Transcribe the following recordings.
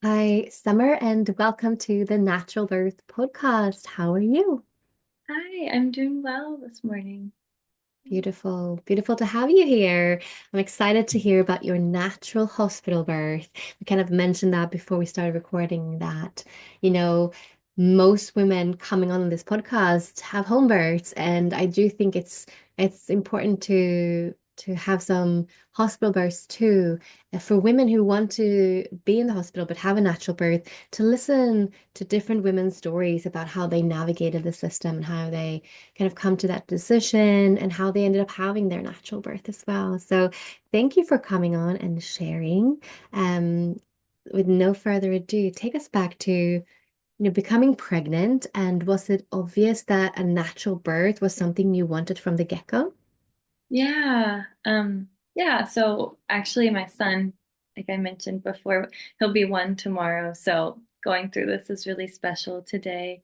Hi, Summer, and welcome to the Natural Birth Podcast. How are you? Hi, I'm doing well this morning. Beautiful, beautiful to have you here. I'm excited to hear about your natural hospital birth. We kind of mentioned that before we started recording that, you know, most women coming on this podcast have home births, and I do think it's important to have some hospital births too, for women who want to be in the hospital but have a natural birth, to listen to different women's stories about how they navigated the system and how they kind of come to that decision and how they ended up having their natural birth as well. So thank you for coming on and sharing. Um, with no further ado, take us back to, becoming pregnant. And was it obvious that a natural birth was something you wanted from the get-go? Yeah, yeah, so actually my son, like I mentioned before, he'll be one tomorrow, so going through this is really special today.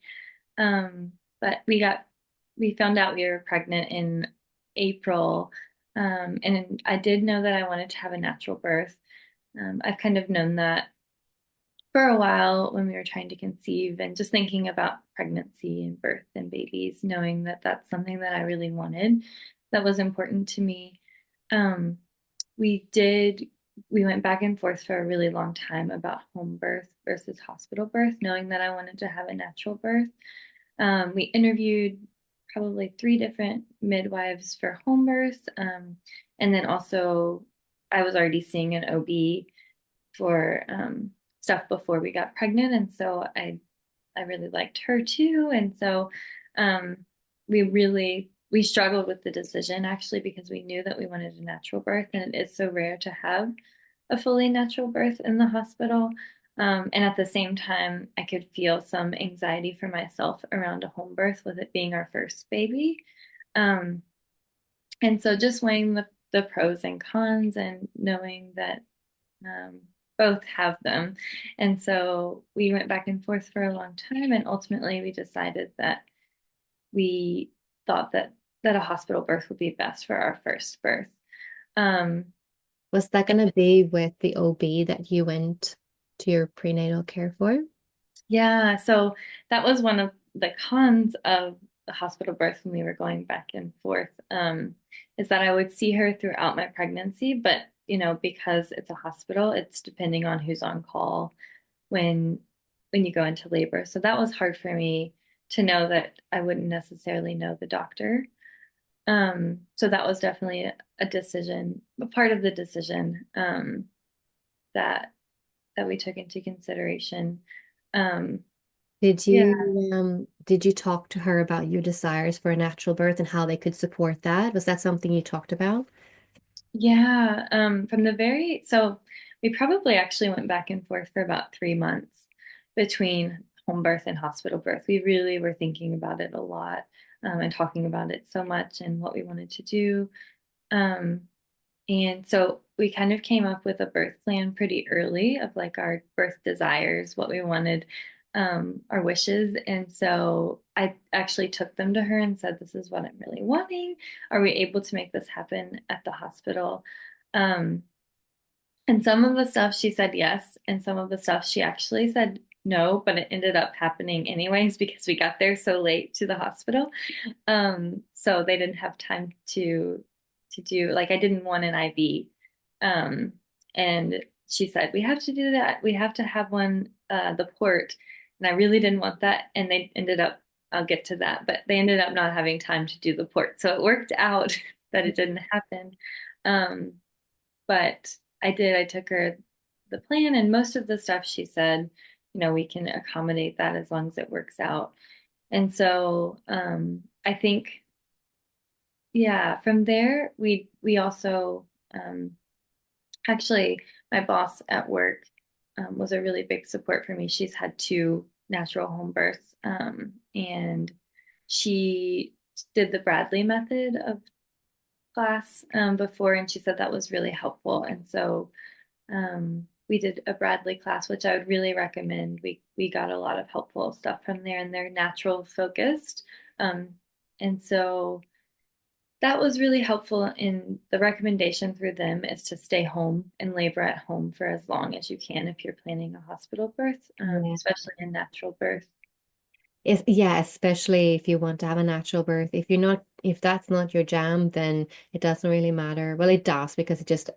But we found out we were pregnant in April, and I did know that I wanted to have a natural birth. I've kind of known that for a while when we were trying to conceive and just thinking about pregnancy and birth and babies, knowing that that's something that I really wanted, that was important to me. Um, we did, we went back and forth for a really long time about home birth versus hospital birth, knowing that I wanted to have a natural birth. We interviewed probably three different midwives for home birth. And then also, I was already seeing an OB for stuff before we got pregnant, and so I really liked her too, and so um, we struggled with the decision actually because we knew that we wanted a natural birth, and it is so rare to have a fully natural birth in the hospital. And at the same time, I could feel some anxiety for myself around a home birth with it being our first baby. Um, and so just weighing the pros and cons and knowing that um, both have them. And so we went back and forth for a long time, and ultimately we decided that we thought that a hospital birth would be best for our first birth. Um, Was that going to be with the OB that you went to your prenatal care for? yeah, so that was one of the cons of the hospital birth when we were going back and forth, is that I would see her throughout my pregnancy, but because it's a hospital, it's depending on who's on call when when you go into labor. So that was hard for me to know that I wouldn't necessarily know the doctor. So that was definitely a decision, a part of the decision that that we took into consideration. Um, yeah, Did you talk to her about your desires for a natural birth and how they could support that? Was that something you talked about? yeah. So we probably actually went back and forth for about 3 months between home birth and hospital birth. We really were thinking about it a lot, and talking about it so much and what we wanted to do. Um, and so we kind of came up with a birth plan pretty early of like our birth desires, what we wanted, our wishes. And so I actually took them to her and said, "This is what I'm really wanting. Are we able to make this happen at the hospital?" Um, and some of the stuff she said yes, and some of the stuff she actually said no, but it ended up happening anyways because we got there so late to the hospital. So they didn't have time to do, like, I didn't want an IV. Um, and she said, "We have to do that. We have to have one, the port." And I really didn't want that. And they ended up, I'll get to that, but they ended up not having time to do the port. So it worked out that it didn't happen. Um, but I took her the plan, and most of the stuff she said, we can accommodate that as long as it works out. And so I think, yeah, from there we also actually, my boss at work was a really big support for me. She's had two natural home births, and she did the Bradley method of class before, and she said that was really helpful. And so we did a Bradley class, which I would really recommend. We got a lot of helpful stuff from there, and they're natural focused. Um, and so that was really helpful. In the recommendation through them is to stay home and labor at home for as long as you can if you're planning a hospital birth, Yeah. especially a natural birth. Yeah, especially if you want to have a natural birth. If that's not your jam, then it doesn't really matter. Well, it does because it just,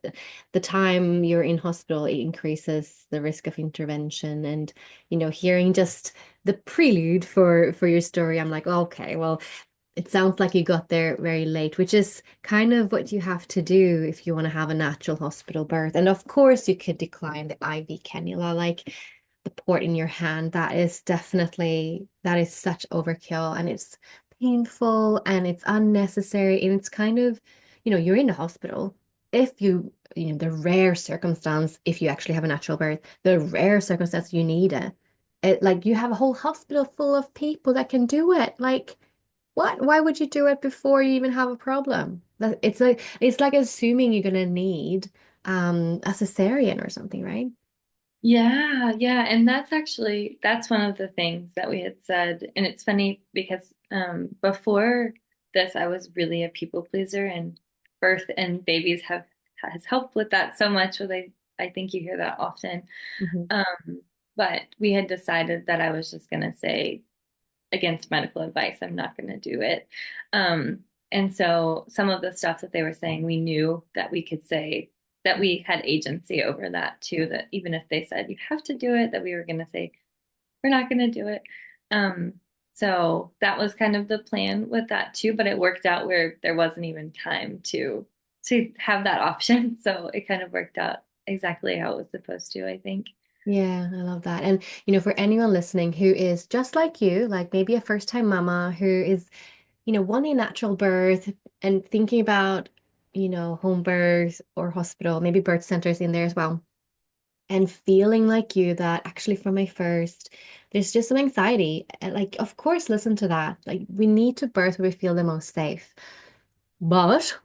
the time you're in hospital, it increases the risk of intervention. And, hearing just the prelude for your story, I'm like, okay, well, it sounds like you got there very late, which is kind of what you have to do if you want to have a natural hospital birth. And of course, you could decline the IV cannula, like the port in your hand. That is such overkill and it's painful and it's unnecessary. And it's kind of, you're in the hospital. If the rare circumstance, if you actually have a natural birth, the rare circumstance you need it, like you have a whole hospital full of people that can do it. Like, what? Why would you do it before you even have a problem? It's like assuming you're gonna need a cesarean or something, right? Yeah, yeah, and that's one of the things that we had said, and it's funny because before this, I was really a people pleaser, and birth and babies have has helped with that so much. With I think you hear that often, Hmm. um, but we had decided that I was just gonna say against medical advice. I'm not going to do it. And so some of the stuff that they were saying, we knew that we could say that we had agency over that too, that even if they said you have to do it, that we were going to say, we're not going to do it. Um, so that was kind of the plan with that too, but it worked out where there wasn't even time to have that option. So it kind of worked out exactly how it was supposed to, I think. Yeah, I love that. And for anyone listening who is just like you, like maybe a first-time mama who is, wanting natural birth and thinking about, home birth or hospital, maybe birth centers in there as well. And feeling like you that actually for my first, there's just some anxiety. And like, of course, listen to that. Like, we need to birth where we feel the most safe. But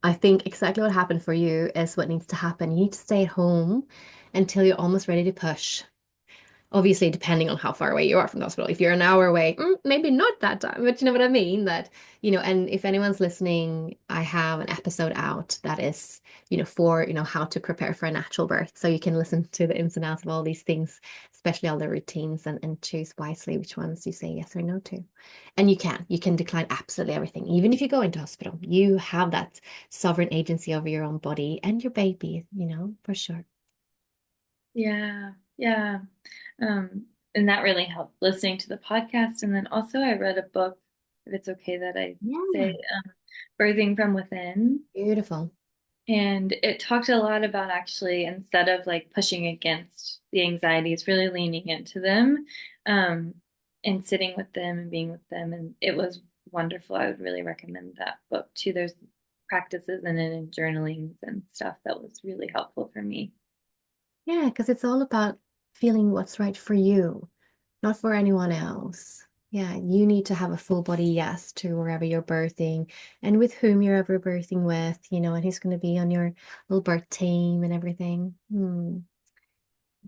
I think exactly what happened for you is what needs to happen. You need to stay at home until you're almost ready to push. Obviously, depending on how far away you are from the hospital. If you're an hour away, maybe not that time, but you know what I mean? And if anyone's listening, I have an episode out that is, for, how to prepare for a natural birth. So you can listen to the ins and outs of all these things, especially all the routines and choose wisely which ones you say yes or no to. And you can decline absolutely everything. Even if you go into hospital, you have that sovereign agency over your own body and your baby, for sure. Yeah, yeah. And that really helped listening to the podcast. And then also I read a book, if it's okay that I say, Yeah. Birthing from Within. Beautiful. And it talked a lot about actually, instead of like pushing against the anxieties, really leaning into them, um, and sitting with them and being with them. And it was wonderful. I would really recommend that book too. There's practices in it and journalings and stuff that was really helpful for me. Yeah, because it's all about feeling what's right for you, not for anyone else. Yeah, you need to have a full body yes to wherever you're birthing and with whom you're ever birthing with, and who's going to be on your little birth team and everything.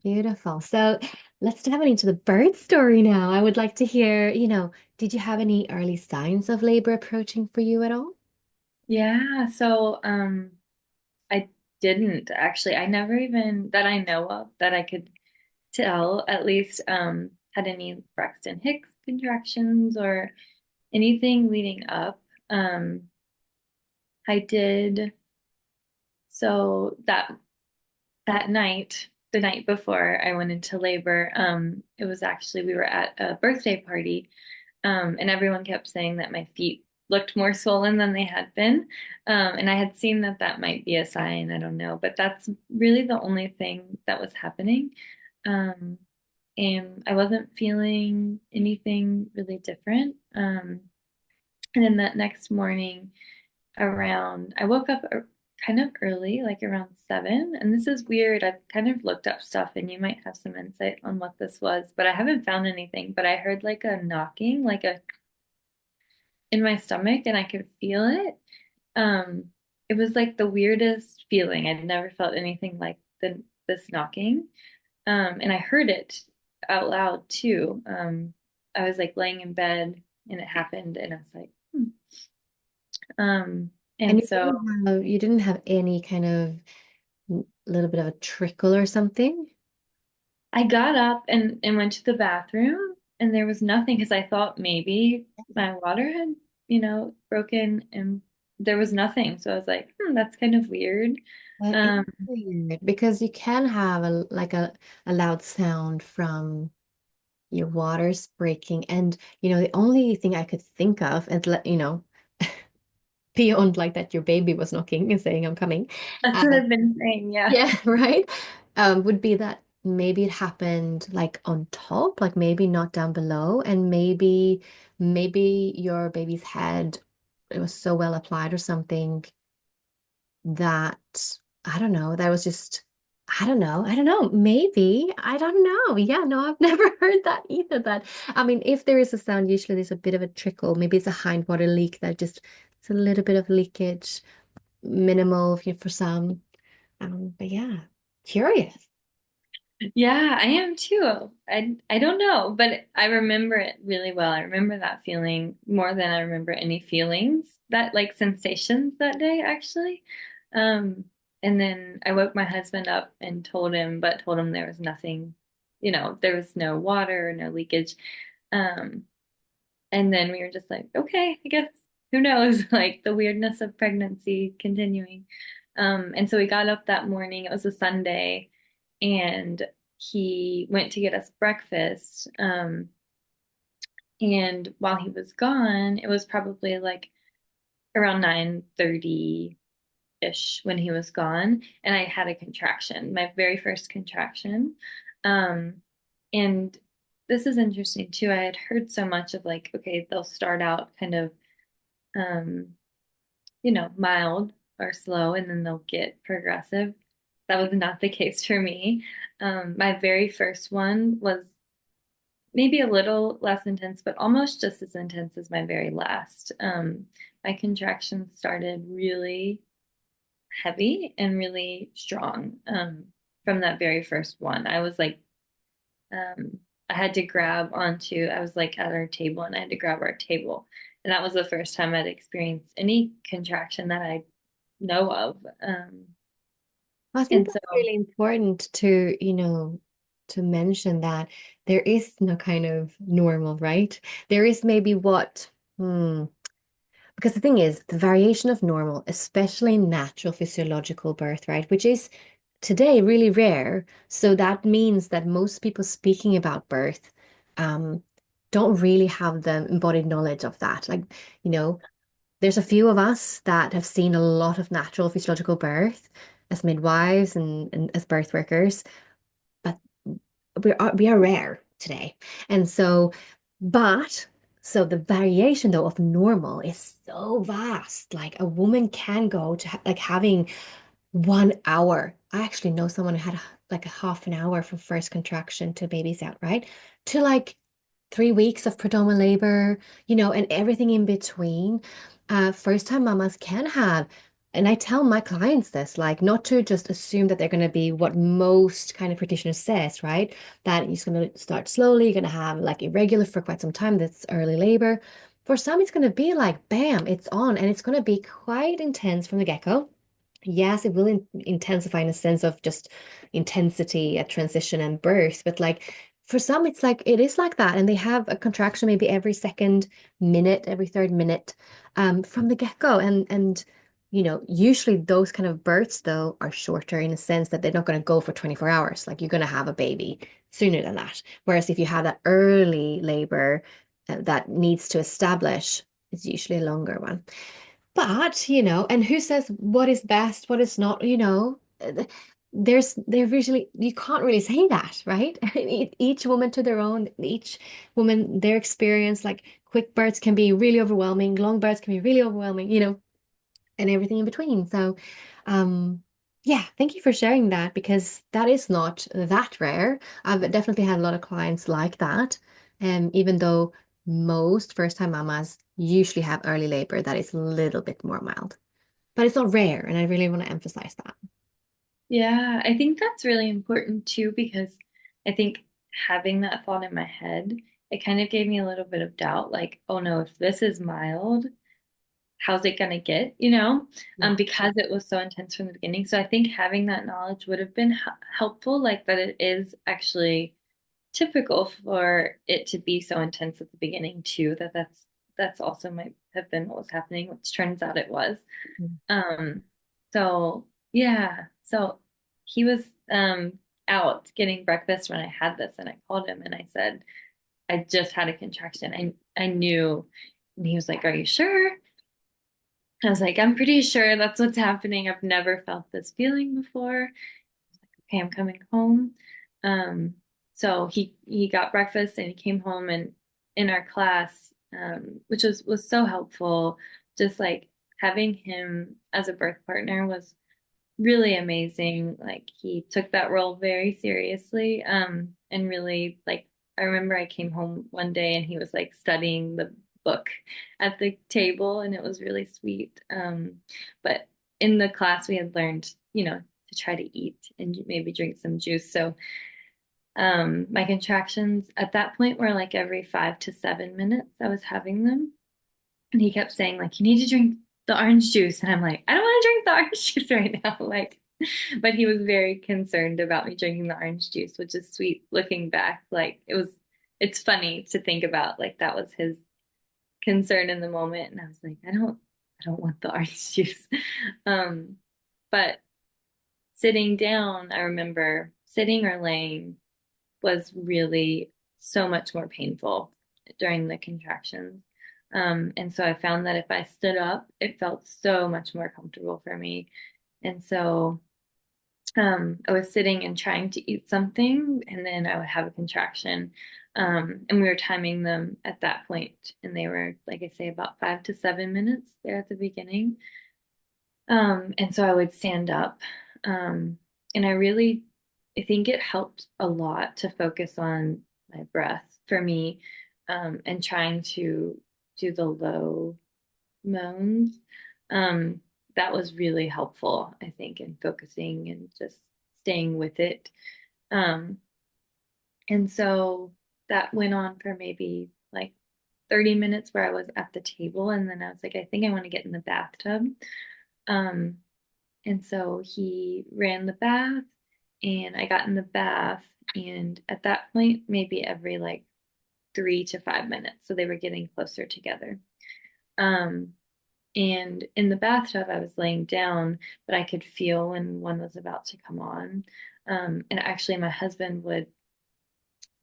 Beautiful. So let's dive into the birth story now. I would like to hear, did you have any early signs of labor approaching for you at all? Yeah, so I didn't actually. I never even that I know of that I could tell at least had any Braxton Hicks contractions or anything leading up. I did so that night, the night before I went into labor, it was actually we were at a birthday party, and everyone kept saying that my feet looked more swollen than they had been. And I had seen that that might be a sign, I don't know, but that's really the only thing that was happening. Um, and I wasn't feeling anything really different. And then that next morning, I woke up kind of early, like around 7. And this is weird. I've kind of looked up stuff and you might have some insight on what this was, but I haven't found anything. But I heard like a knocking, like a in my stomach, and I could feel it. Um, it was like the weirdest feeling. I'd never felt anything like this knocking. And I heard it out loud too. I was like laying in bed and it happened, and I was like, hmm. And And so you didn't have any kind of little bit of a trickle or something? I got up and went to the bathroom, and there was nothing because I thought maybe my water had, broken, and there was nothing. So I was like, that's kind of weird. That is Um, weird because you can have a loud sound from your waters breaking. And the only thing I could think of, and beyond like that your baby was knocking and saying, I'm coming. that's what I've been saying. Yeah. Yeah, right. Would be that maybe it happened like on top, like maybe not down below, and maybe your baby's head, it was so well applied or something that I don't know, that was just I don't know, maybe, I don't know. Yeah, no, I've never heard that either. That I mean, if there is a sound, usually there's a bit of a trickle, maybe it's a hindwater leak that just it's a little bit of leakage, minimal for some. But yeah, curious. Yeah, I am too. I don't know, but I remember it really well. I remember that feeling more than I remember any feelings that like sensations that day actually. Um, and then I woke my husband up and told him there was nothing, there was no water, no leakage. Um, and then we were just like, okay, I guess who knows, like the weirdness of pregnancy continuing. And so we got up that morning, it was a Sunday, and he went to get us breakfast. And while he was gone, it was probably like around 9:30-ish when he was gone, and I had a contraction, my very first contraction. Um, and this is interesting too. I had heard so much of like, okay, they'll start out kind of um, mild or slow, and then they'll get progressive. That was not the case for me. My very first one was maybe a little less intense, but almost just as intense as my very last. My contractions started really heavy and really strong from that very first one. I was like, um, I had to grab onto, I was like at our table and I had to grab our table. And that was the first time I'd experienced any contraction that I know of. I think And so, that's really important to mention that there is no kind of normal, right? There is maybe because the thing is, the variation of normal, especially natural physiological birth, right, which is today really rare. So that means that most people speaking about birth um, don't really have the embodied knowledge of that. Like, you know, there's a few of us that have seen a lot of natural physiological birth as midwives and as birth workers, but we are rare today. And so, but so the variation though of normal is so vast. Like a woman can go to like having 1 hour. I actually know someone who had like a half an hour from first contraction to baby's out, right? To like 3 weeks of predominant labor, and everything in between. First time mamas can have, and I tell my clients this, like not to just assume that they're going to be what most kind of practitioners says, right? That it's going to start slowly, you're going to have like irregular for quite some time, that's early labor. For some, it's going to be like, bam, it's on, and it's going to be quite intense from the get-go. Yes, it will intensify in a sense of just intensity at transition and birth, but like for some, it's like it is like that, and they have a contraction maybe every second minute, every third minute, from the get-go, and usually those kind of births though are shorter in a sense that they're not going to go for 24 hours. Like you're going to have a baby sooner than that. Whereas if you have that early labor that needs to establish, it's usually a longer one. But, and who says what is best, what is not, they're usually, you can't really say that, right? Each woman to their own, each woman, their experience, like quick births can be really overwhelming, long births can be really overwhelming, and everything in between. So, yeah, thank you for sharing that because that is not that rare. I've definitely had a lot of clients like that. Even though most first-time mamas usually have early labor that is a little bit more mild, but it's not rare, and I really want to emphasize that. yeah, I think that's really important too, because I think having that thought in my head, it kind of gave me a little bit of doubt, like, oh no, if this is mild, how's it gonna get, Yeah. because it was so intense from the beginning. So I think having that knowledge would have been helpful, like that it is actually typical for it to be so intense at the beginning too, that's also might have been what was happening, which turns out it was. Mm. Um, so yeah, so he was out getting breakfast when I had this, and I called him and I said, I just had a contraction. I knew, and he was like, "Are you sure?" I was like, "I'm pretty sure that's what's happening. I've never felt this feeling before." Okay, I'm coming home. Um, so he got breakfast and he came home, and in our class, which was so helpful, just like having him as a birth partner was really amazing. Like he took that role very seriously, and really like I remember I came home one day and he was like studying the book at the table, and it was really sweet. But in the class we had learned, to try to eat and maybe drink some juice. So my contractions at that point were like every 5 to 7 minutes I was having them. And he kept saying, like, you need to drink the orange juice. And I'm like, I don't want to drink the orange juice right now. Like, but he was very concerned about me drinking the orange juice, which is sweet looking back. Like, it's funny to think about. Like, that was his concern in the moment. And I was like, I don't want the orange juice. Um, but sitting down, I remember sitting or laying was really so much more painful during the contractions. And so I found that if I stood up, it felt so much more comfortable for me. And so I was sitting and trying to eat something, and then I would have a contraction. And we were timing them at that point, and they were, like I say, about 5 to 7 minutes there at the beginning. And so I would stand up. Um, and I think it helped a lot to focus on my breath for me, and trying to do the low moans. Um, that was really helpful, I think, in focusing and just staying with it. Um, and so that went on for maybe like 30 minutes where I was at the table. And then I was like, I think I want to get in the bathtub. Um, and so he ran the bath, and I got in the bath. And at that point, maybe every like 3 to 5 minutes. So they were getting closer together. Um, and in the bathtub, I was laying down, but I could feel when one was about to come on. And actually, my husband would,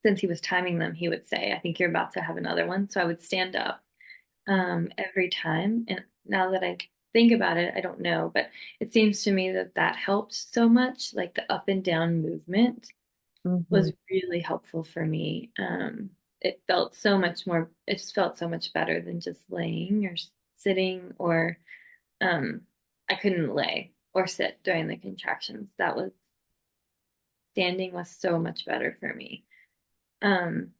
since he was timing them, he would say, I think you're about to have another one. So I would stand up every time. And now that I think about it, I don't know, but it seems to me that that helped so much. Like the up and down movement Mm-hmm. was really helpful for me. It just felt so much better than just laying or sitting, or um, I couldn't lay or sit during the contractions. That was Standing was so much better for me. Um,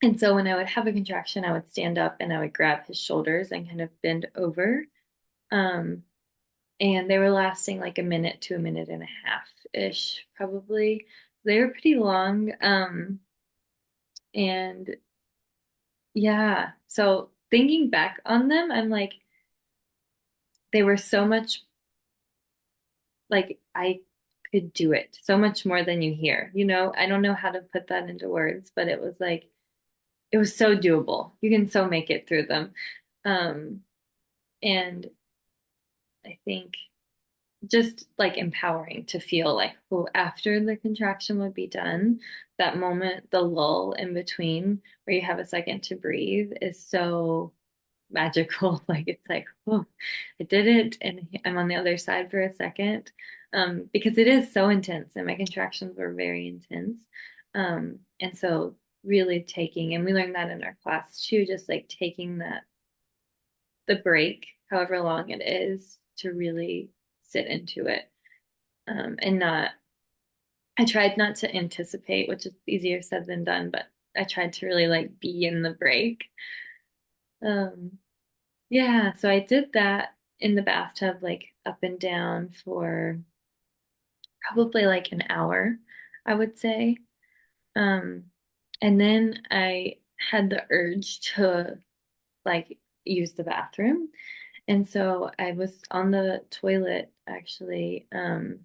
and so when I would have a contraction, I would stand up and I would grab his shoulders and kind of bend over. Um, and they were lasting like a minute to a minute and a half ish, probably. They were pretty long. And yeah, so thinking back on them, I'm like, they were so much like I could do it so much more than you hear. I don't know how to put that into words, but it was like, it was so doable. You can so make it through them. Um, and I think just like empowering to feel like, oh, after the contraction would be done, that moment, the lull in between where you have a second to breathe is so magical. Like it's like, oh, I did it, and I'm on the other side for a second. Because it is so intense, and my contractions were very intense. And so really taking, and we learned that in our class too, just like taking the break, however long it is, to really sit into it. And not, I tried not to anticipate, which is easier said than done, but I tried to really like be in the break. Um, yeah, so I did that in the bathtub, like up and down for probably like an hour, I would say. Um, and then I had the urge to like use the bathroom. And so I was on the toilet actually, and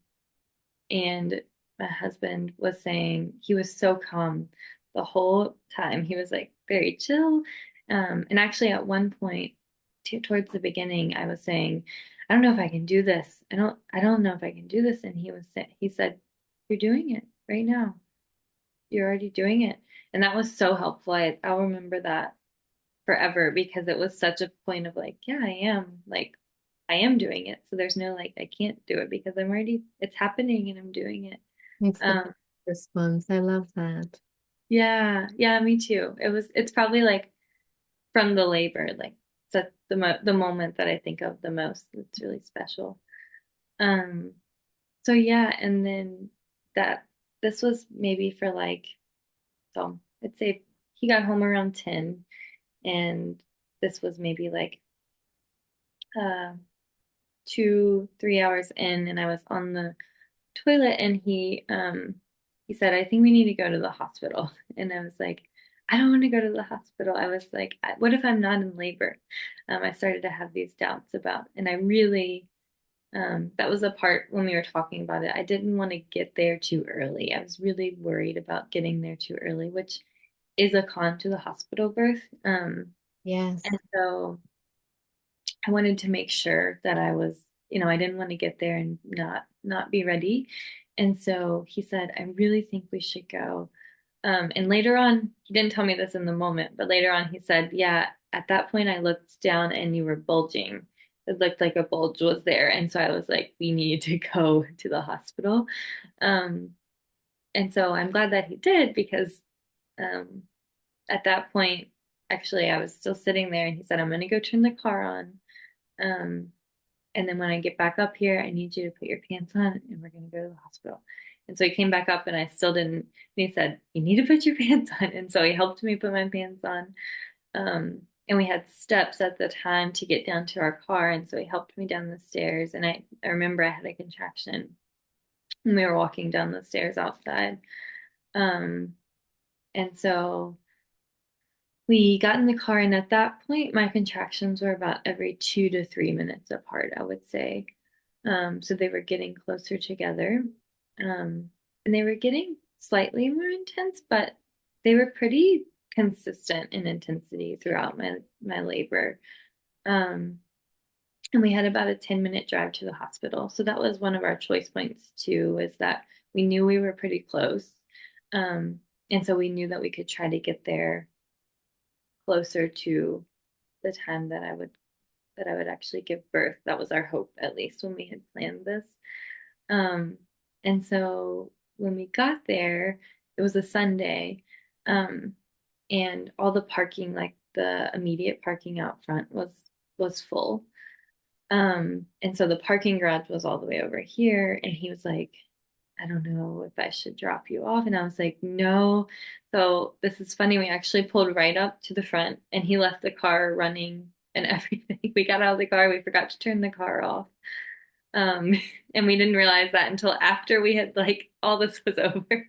my husband was saying he was so calm the whole time. He was like very chill. And actually, at one point, towards the beginning, I was saying, "I don't know if I can do this. I don't know if I can do this." And he said, "You're doing it right now. You're already doing it." And that was so helpful. I'll remember that forever because it was such a point of like, yeah, I am doing it. So there's no like, I can't do it because it's happening and I'm doing it. It's the Um, best response. I love that. yeah, yeah, me too. It's probably like from the labor, like it's the moment that I think of the most. It's really special. Um, so yeah, and then that, this was maybe for like, so I'd say he got home around 10 and this was maybe like, uh, 2, 3 hours in and I was on the toilet and he said, I think we need to go to the hospital. And I was like, I don't want to go to the hospital. I was like, what if I'm not in labor? I started to have these doubts about, and I really, that was a part when we were talking about it. I didn't want to get there too early. I was really worried about getting there too early, which is a con to the hospital birth. Yes. And so I wanted to make sure that I was, I didn't want to get there and not be ready. And so he said, I really think we should go. And later on, he didn't tell me this in the moment, but later on he said, yeah, at that point I looked down and you were bulging. It looked like a bulge was there. And so I was like, we need to go to the hospital. Um, and so I'm glad that he did because um, at that point, actually, I was still sitting there and he said, I'm going to go turn the car on. Um, and then when I get back up here, I need you to put your pants on and we're going to go to the hospital. And so he came back up and I still didn't. And he said, you need to put your pants on. And so he helped me put my pants on. And we had steps at the time to get down to our car. And so he helped me down the stairs. And I remember I had a contraction when we were walking down the stairs outside. Um, and so we got in the car. And at that point, my contractions were about every 2 to 3 minutes apart, I would say. So they were getting closer together. And they were getting slightly more intense, but they were pretty consistent in intensity throughout my labor. Um, and we had about a 10-minute drive to the hospital. So that was one of our choice points too, is that we knew we were pretty close. Um, and so we knew that we could try to get there closer to the time that I would actually give birth. That was our hope, at least when we had planned this. Um, and so when we got there, it was a Sunday, um, and all the parking, like the immediate parking out front, was full. And so the parking garage was all the way over here, and he was like, I don't know if I should drop you off. And I was like, no. So this is funny. We actually pulled right up to the front, and he left the car running and everything. We got out of the car. We forgot to turn the car off. Um, and we didn't realize that until after we had like all this was over.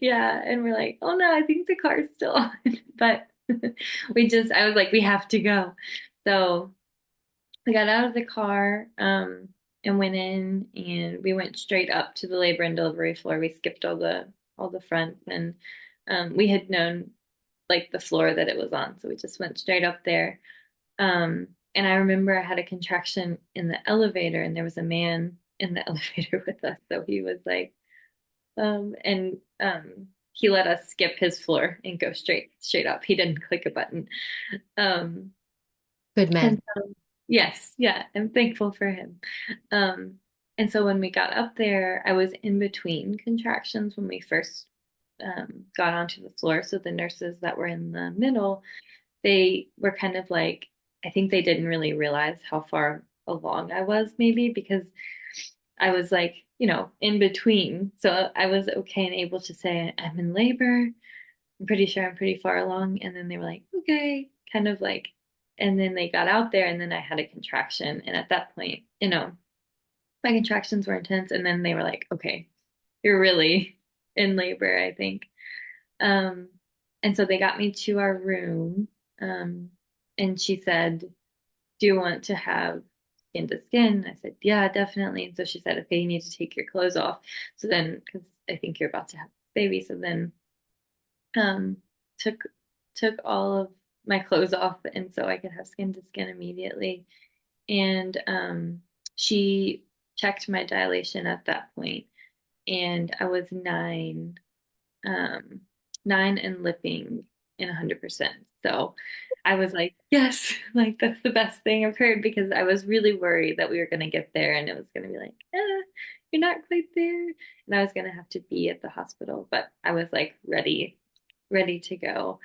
Yeah, and we're like, oh no, I think the car's still on. But I was like, we have to go. So we got out of the car, and went in, and we went straight up to the labor and delivery floor. We skipped all the front, and we had known like the floor that it was on, so we just went straight up there. And I remember I had a contraction in the elevator, and there was a man in the elevator with us. So he was like, and he let us skip his floor and go straight up. He didn't click a button. Um, Good man. and so, yes, yeah, I'm thankful for him. Um, and so when we got up there, I was in between contractions when we first got onto the floor. So the nurses that were in the middle, they were kind of like, I think they didn't really realize how far along I was, maybe because I was like, in between. So I was okay and able to say, I'm in labor. I'm pretty sure I'm pretty far along. And then they were like, okay, kind of like, and then they got out there and then I had a contraction. And at that point, my contractions were intense. And then they were like, okay, you're really in labor, I think. Um, and so they got me to our room. Um, and she said, do you want to have skin to skin? I said, yeah, definitely. And so she said, okay, you need to take your clothes off. So then, because I think you're about to have a baby, so then um took took all of my clothes off and so I could have skin to skin immediately. And she checked my dilation at that point, and I was um, 9 and lipping in 100%. So I was like, yes, like that's the best thing I've heard because I was really worried that we were going to get there and it was going to be like, you're not quite there. And I was going to have to be at the hospital, but I was like ready to go.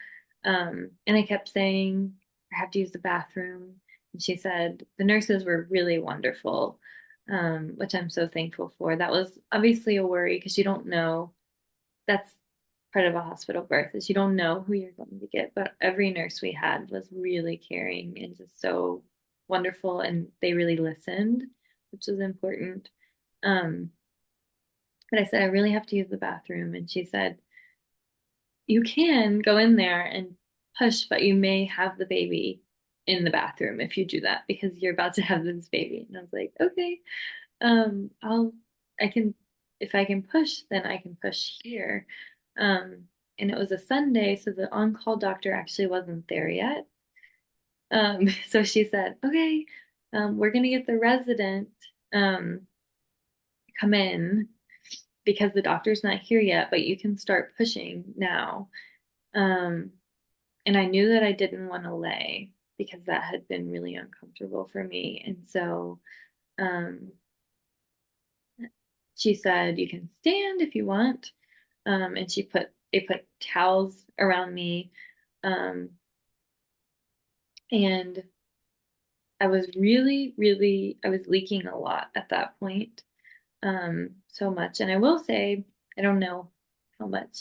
And I kept saying, I have to use the bathroom. And she said, the nurses were really wonderful, which I'm so thankful for. That was obviously a worry because you don't know. That's part of a hospital birth is you don't know who you're going to get, but every nurse we had was really caring and just so wonderful, and they really listened, which was important. Um, but I said, I really have to use the bathroom, and she said, you can go in there and push, but you may have the baby in the bathroom if you do that because you're about to have this baby. And I was like, okay, I'll, I can, if I can push, then I can push here. Um, and it was a Sunday, so the on-call doctor actually wasn't there yet. So she said, okay, we're gonna get the resident, um, come in because the doctor's not here yet, but you can start pushing now. Um, and I knew that I didn't want to lay because that had been really uncomfortable for me. And so, um, she said, you can stand if you want. And they put towels around me. Um, and I was leaking a lot at that point. So much. And I will say, I don't know how much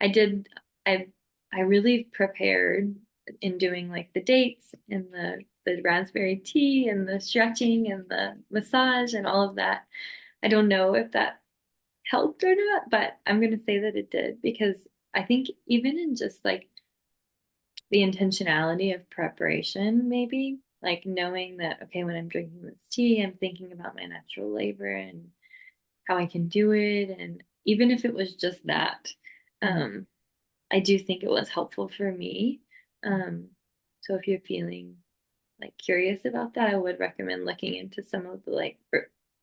I did. I, I really prepared in doing like the dates and the raspberry tea and the stretching and the massage and all of that. I don't know if that helped or not, but I'm going to say that it did because I think even in just like the intentionality of preparation, maybe like knowing that, okay, when I'm drinking this tea, I'm thinking about my natural labor and how I can do it. And even if it was just that, Mhm. um, I do think it was helpful for me. Um, so if you're feeling like curious about that, I would recommend looking into some of the like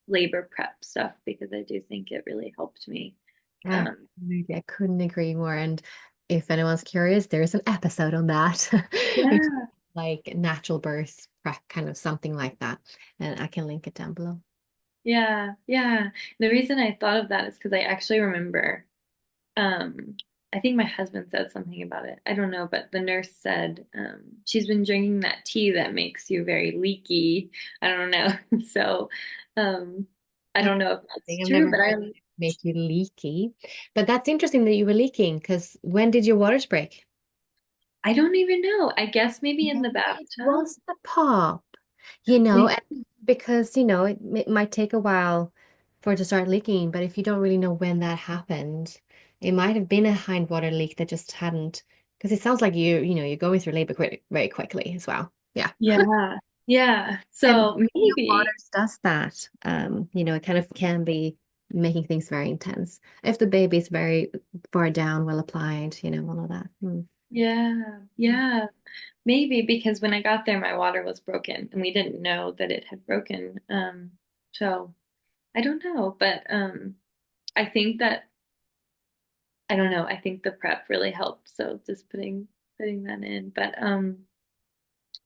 labor prep stuff because I do think it really helped me. Yeah, Um, I couldn't agree more. And if anyone's curious, there's an episode on that, which is yeah, like natural birth prep, kind of something like that. And I can link it down below. yeah, yeah. The reason I thought of that is because I actually remember, um, I think my husband said something about it. I don't know, but the nurse said, she's been drinking that tea that makes you very leaky. I don't know. So, um, I That's don't know if that's interesting. I've true, never but heard it make you leaky, but that's interesting that you were leaking because when did your waters break? I don't even know. I guess maybe in the Maybe it bathtub. was the pop, you know, Maybe, and because, it might take a while for it to start leaking, but if you don't really know when that happened, it might have been a hindwater leak that just hadn't, because it sounds like you're going through labor very quickly as well. Yeah. yeah, yeah. And So maybe, waters does that. It kind of can be making things very intense. If the baby is very far down, well applied, all of that. yeah, yeah. Maybe because when I got there, my water was broken and we didn't know that it had broken. So I don't know, but I think that I don't know. I think the prep really helped. So just putting that in. But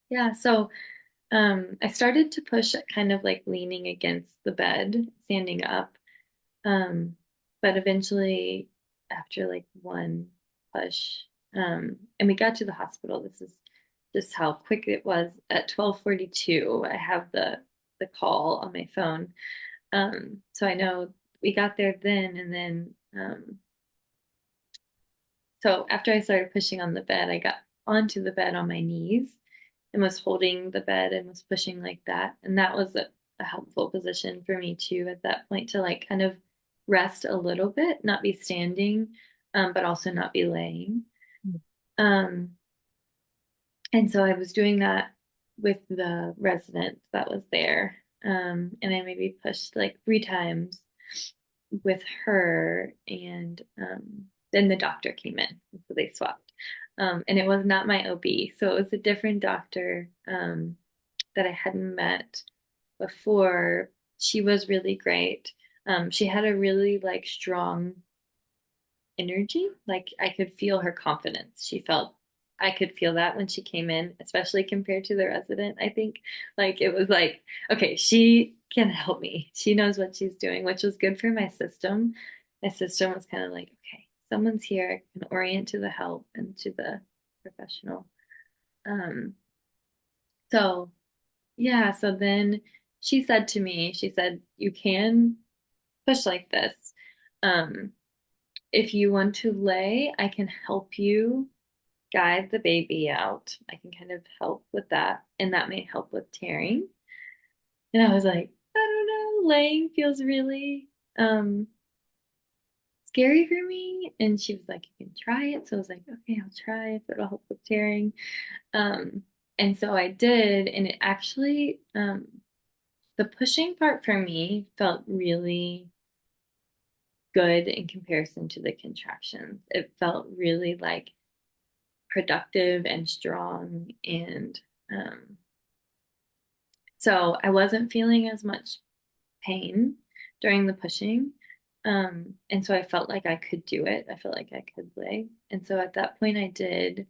yeah, so I started to push kind of like leaning against the bed, standing up. Um, but eventually after like one push, and we got to the hospital. This is just how quick it was. At 12:42, I have the call on my phone. So I know we got there then, and then so after I started pushing on the bed, I got onto the bed on my knees and was holding the bed and was pushing like that. And that was a helpful position for me too at that point to like kind of rest a little bit, not be standing, but also not be laying. Um, and so I was doing that. with the resident that was there. And I maybe pushed like 3 times with her, and then the doctor came in, so they swapped. And it was not my OB, so it was a different doctor that I hadn't met before. She was really great. She had a really like strong energy. Like I could feel her confidence. I could feel that when she came in, especially compared to the resident. I think like it was like, okay, she can help me. She knows what she's doing, which was good for my system. My system was kind of like, okay, someone's here. I can orient to the help and to the professional. Um, so yeah, so then she said, you can push like this. Um, if you want to lay, I can help you guide the baby out. I can kind of help with that, and that may help with tearing. And I was like, I don't know, laying feels really scary for me. And she was like, you can try it. So I was like, okay, I'll try if it'll help with tearing. Um, and so I did, and it actually, the pushing part for me felt really good in comparison to the contractions. It felt really like productive and strong, and so I wasn't feeling as much pain during the pushing. And so I felt like I could do it. I felt like I could lay. And so at that point I did.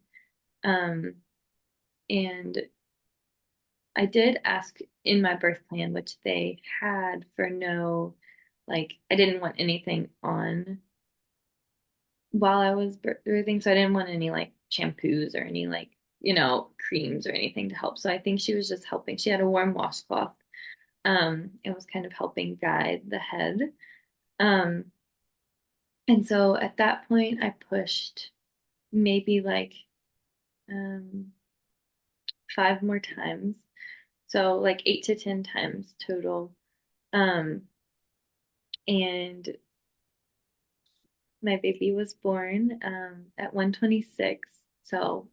Um, and I did ask in my birth plan, which they had for no, like, I didn't want anything on while I was birthing. So I didn't want any like shampoos or any like, creams or anything to help. So I think she was just helping. She had a warm washcloth. It was kind of helping guide the head. Um, and so at that point, I pushed maybe like um, 5 more times. So like 8 to 10 times total. Um, and my baby was born at 126. So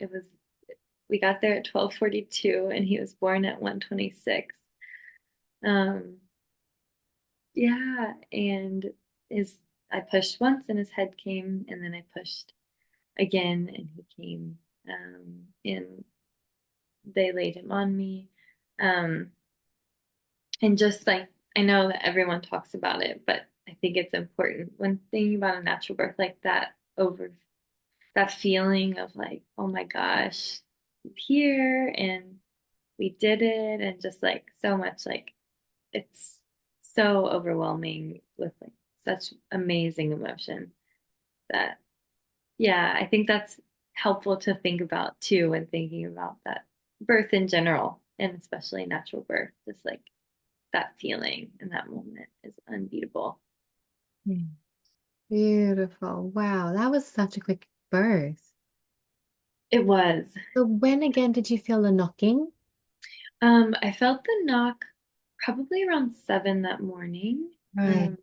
we got there at 12:42 and he was born at 126. Um, yeah, and his I pushed once and his head came, and then I pushed again and he came. And they laid him on me. Um, and just like I know that everyone talks about it, but I think it's important when thinking about a natural birth like that, over that feeling of like, oh my gosh, he's here and we did it, and just like so much, like it's so overwhelming with like such amazing emotion that, yeah, I think that's helpful to think about too when thinking about that birth in general, and especially natural birth. Just like that feeling in that moment is unbeatable. Yeah. Beautiful. Wow, that was such a quick birth. It was. So when again did you feel the knocking? I felt the knock probably around 7 that morning. Right. Um,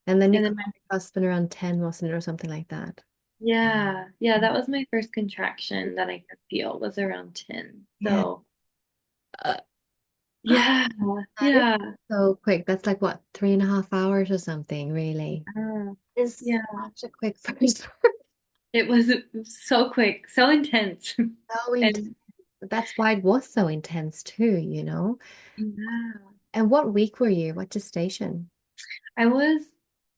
And then you and then called your husband around 10, wasn't it, or something like that? yeah, that was my first contraction that I could feel was around 10. Yeah. So Uh, yeah, that is yeah, so quick. That's like what, 3.5 hours or something, really. It's yeah. such a quick first. It was so quick, so intense. So intense. And That's why it was so intense too, you know? yeah, And what week were you? What gestation? I was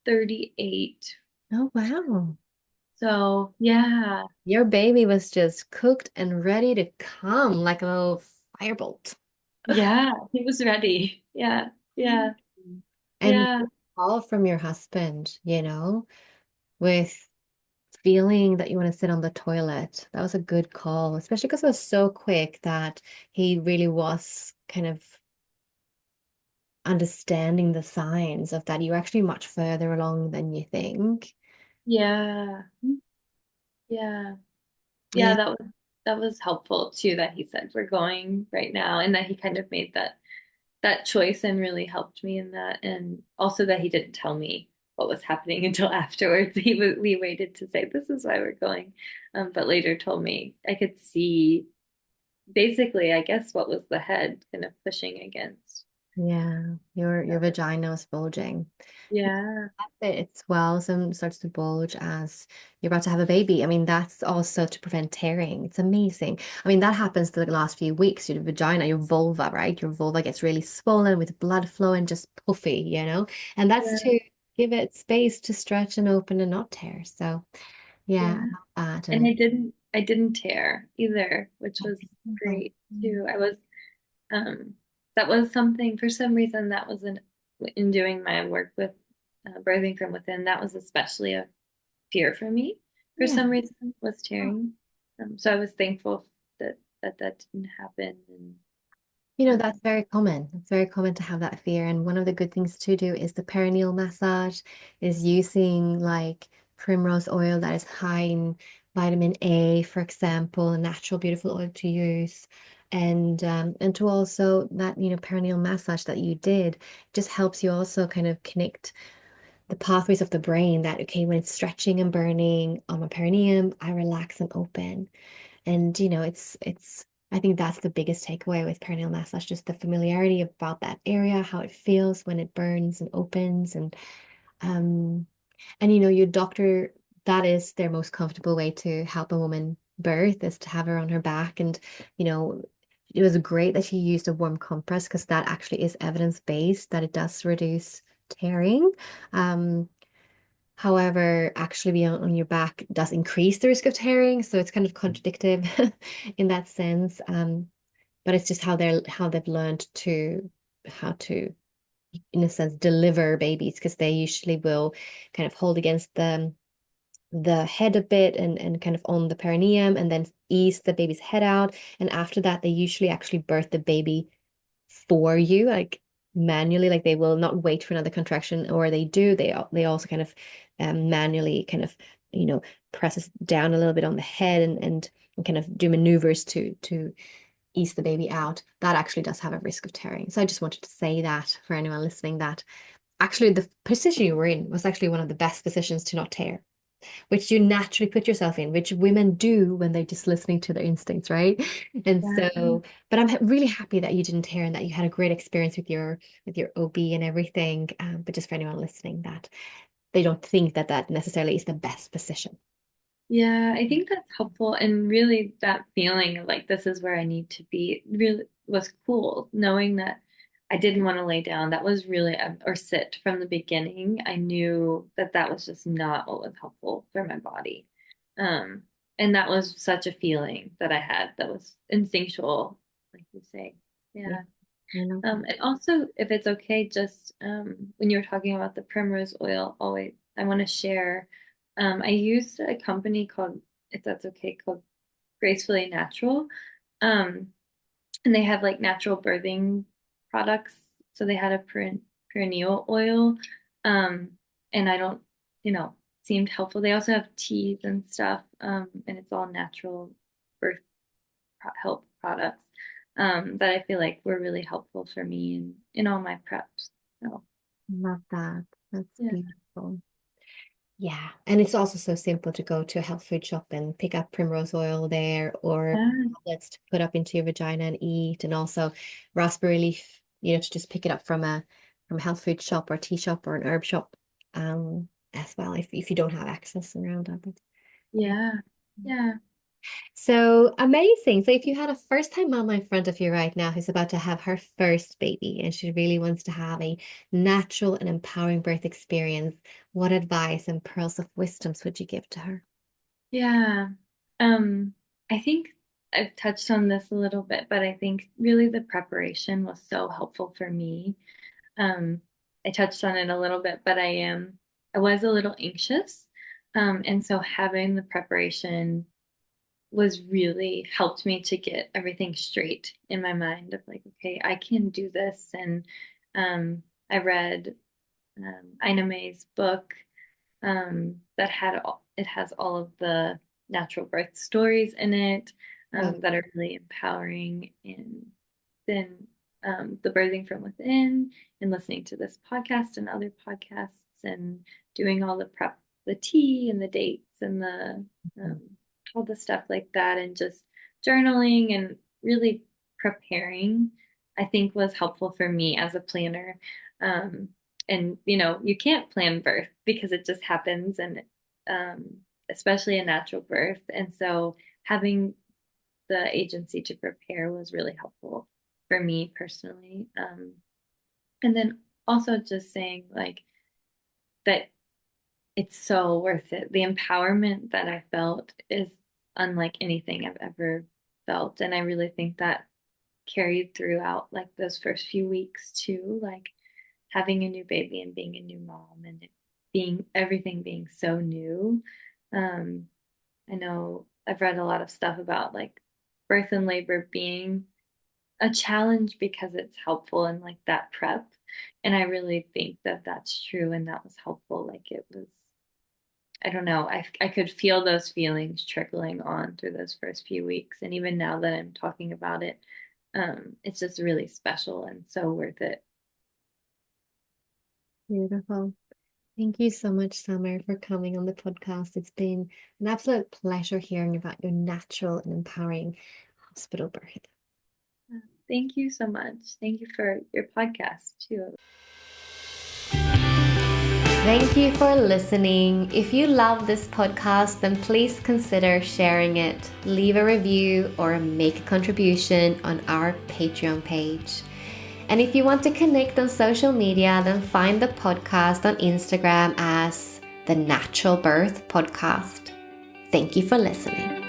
38. Oh, wow. So yeah, Your baby was just cooked and ready to come like a little firebolt. yeah, he was ready. Yeah, Mm. yeah, And yeah, the call from your husband, with feeling that you want to sit on the toilet. That was a good call, especially because it was so quick that he really was kind of understanding the signs of that. You're actually much further along than you think. yeah, yeah, yeah. Yeah. That was helpful too, that he said we're going right now, and that he kind of made that choice and really helped me in that. And also that he didn't tell me what was happening until afterwards. We waited to say this is why we're going, but later told me. I could see basically, I guess, what was the head kind of pushing against. Yeah, your vagina is bulging. Yeah, It swells and starts to bulge as you're about to have a baby. I mean, that's also to prevent tearing. It's amazing. I mean, that happens the last few weeks. Your vagina, your vulva, right? Your vulva gets really swollen with blood flowing, just puffy, you know? And that's yeah, to give it space to stretch and open and not tear. So, yeah, yeah. I love that. And And I didn't tear either, which was great too. I was um that was something for some reason that was in doing my work with birthing from within, that was especially a fear for me for yeah. some reason was tearing. So I was thankful that didn't happen and That's very common. It's very common to have that fear. And one of the good things to do is the perineal massage, is using like primrose oil that is high in vitamin A, for example, a natural, beautiful oil to use. And to also that, perineal massage that you did just helps you also kind of connect the pathways of the brain that, okay, when it's stretching and burning on my perineum, I relax and open. And it's I think that's the biggest takeaway with perineal massage, just the familiarity about that area, how it feels when it burns and opens um your doctor, that is their most comfortable way to help a woman birth is to have her on her back. And you know it was great that she used a warm compress because that actually is evidence-based that it does reduce tearing. um However, actually being on your back does increase the risk of tearing, so it's kind of contradictive in that sense. But it's just how they've learned to how to, in a sense, deliver babies because they usually will kind of hold against the head a bit and kind of on the perineum and then ease the baby's head out. And after that, they usually actually birth the baby for you, like manually, like they will not wait for another contraction, or they do. They also kind of manually kind of presses down a little bit on the head and kind of do maneuvers to ease the baby out. That actually does have a risk of tearing. So I just wanted to say that for anyone listening, that actually the position you were in was actually one of the best positions to not tear, which you naturally put yourself in, which women do when they're just listening to their instincts, right? And yeah. so, but I'm really happy that you didn't tear and that you had a great experience with your OB and everything. But just for anyone listening, that they don't think that that necessarily is the best position. Yeah, I think that's helpful. And really, that feeling of like, this is where I need to be really was cool. Knowing that I didn't want to lay down, that was really, or sit from the beginning. I knew that that was just not what was helpful for my body. Um, and that was such a feeling that I had that was instinctual, like you say. Yeah, Yeah. I love that. And also, if it's okay, just when you were talking about the primrose oil, always I want to share. I used a company called, if that's okay, called Gracefully Natural, um, and they have like natural birthing products. So they had a perineal oil, um, and I don't, seemed helpful. They also have teas and stuff, and it's all natural birth help products that I feel like were really helpful for me in all my preps. So Love that. That's yeah. beautiful. Yeah, and it's also so simple to go to a health food shop and pick up primrose oil there, or Yeah. tablets to put up into your vagina and eat, and also raspberry leaf, to just pick it up from a health food shop or tea shop or an herb shop, as well if you don't have access around that. But yeah. Yeah. Yeah. So amazing. So if you had a first-time mama in front of you right now who's about to have her first baby and she really wants to have a natural and empowering birth experience, what advice and pearls of wisdoms would you give to her? Yeah. Um, I think I've touched on this a little bit, but I think really the preparation was so helpful for me. Um, I touched on it a little bit, but I was a little anxious. And so having the preparation was really helped me to get everything straight in my mind of like, okay, I can do this. And I read Ina May's book that it has all of the natural birth stories in it Oh, that are really empowering. And then the birthing from within and listening to this podcast and other podcasts and doing all the prep, the tea and the dates and the all the stuff like that, and just journaling and really preparing, I think was helpful for me as a planner. Um, and you can't plan birth because it just happens, and um, especially a natural birth. And so having the agency to prepare was really helpful for me personally. And then also just saying like that it's so worth it. The empowerment that I felt is unlike anything I've ever felt. And I really think that carried throughout like those first few weeks too, like having a new baby and being a new mom and it being everything being so new. Um, I know I've read a lot of stuff about like birth and labor being a challenge because it's helpful in like that prep. And I really think that that's true and that was helpful. Like it was, I don't know, I could feel those feelings trickling on through those first few weeks. And even now that I'm talking about it, it's just really special and so worth it. Beautiful. Thank you so much, Summer, for coming on the podcast. It's been an absolute pleasure hearing about your natural and empowering hospital birth. Thank you so much. Thank you for your podcast too. Thank you for listening. If you love this podcast, then please consider sharing it, leave a review, or make a contribution on our Patreon page. And if you want to connect on social media, then find the podcast on Instagram as the Natural Birth Podcast. Thank you for listening.